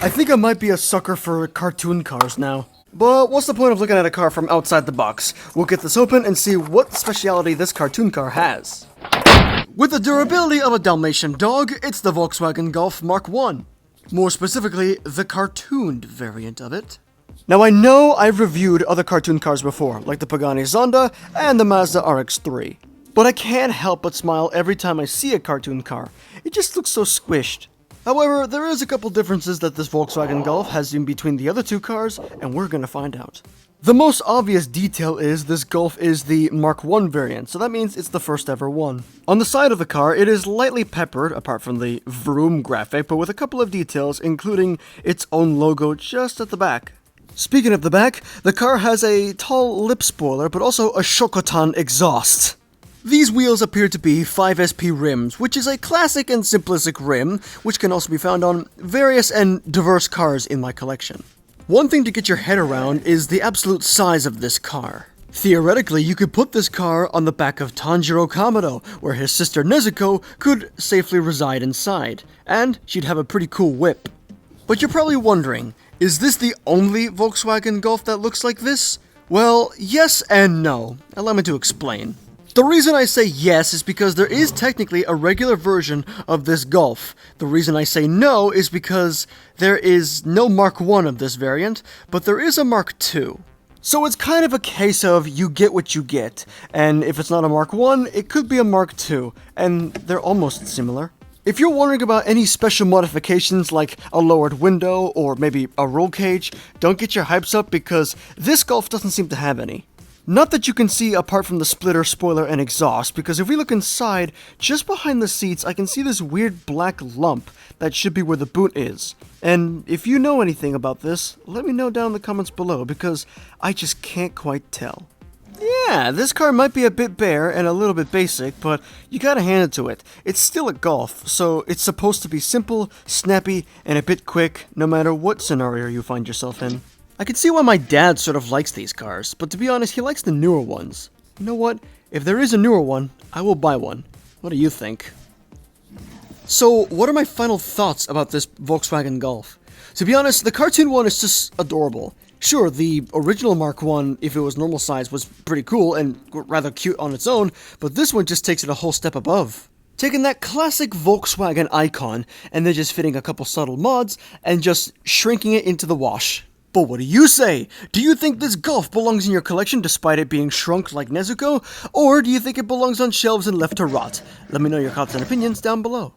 I think I might be a sucker for cartoon cars now. But what's the point of looking at a car from outside the box? We'll get this open and see what speciality this cartoon car has. With the durability of a Dalmatian dog, it's the Volkswagen Golf Mark I. More specifically, the cartooned variant of it. Now I know I've reviewed other cartoon cars before, like the Pagani Zonda and the Mazda RX-3. But I can't help but smile every time I see a cartoon car. It just looks so squished. However, there is a couple differences that this Volkswagen Golf has in between the other two cars, and we're gonna find out. The most obvious detail is this Golf is the Mark I variant, so that means it's the first ever one. On the side of the car, it is lightly peppered, apart from the vroom graphic, but with a couple of details, including its own logo just at the back. Speaking of the back, the car has a tall lip spoiler, but also a Chocotan exhaust. These wheels appear to be 5SP rims, which is a classic and simplistic rim, which can also be found on various and diverse cars in my collection. One thing to get your head around is the absolute size of this car. Theoretically, you could put this car on the back of Tanjiro Kamado, where his sister Nezuko could safely reside inside, and she'd have a pretty cool whip. But you're probably wondering, is this the only Volkswagen Golf that looks like this? Well, yes and no. Allow me to explain. The reason I say yes is because there is technically a regular version of this Golf. The reason I say no is because there is no Mark I of this variant, but there is a Mark II. So it's kind of a case of you get what you get, and if it's not a Mark I, it could be a Mark II, and they're almost similar. If you're wondering about any special modifications like a lowered window or maybe a roll cage, don't get your hypes up because this Golf doesn't seem to have any. Not that you can see apart from the splitter, spoiler, and exhaust, because if we look inside, just behind the seats, I can see this weird black lump that should be where the boot is. And if you know anything about this, let me know down in the comments below, because I just can't quite tell. Yeah, this car might be a bit bare and a little bit basic, but you gotta hand it to it. It's still a Golf, so it's supposed to be simple, snappy, and a bit quick, no matter what scenario you find yourself in. I can see why my dad sort of likes these cars, but to be honest, he likes the newer ones. You know what? If there is a newer one, I will buy one. What do you think? So, what are my final thoughts about this Volkswagen Golf? To be honest, the cartoon one is just adorable. Sure, the original Mark I, if it was normal size, was pretty cool and rather cute on its own, but this one just takes it a whole step above. Taking that classic Volkswagen icon, and then just fitting a couple subtle mods, and just shrinking it into the wash. But what do you say? Do you think this Golf belongs in your collection despite it being shrunk like Nezuko? Or do you think it belongs on shelves and left to rot? Let me know your thoughts and opinions down below.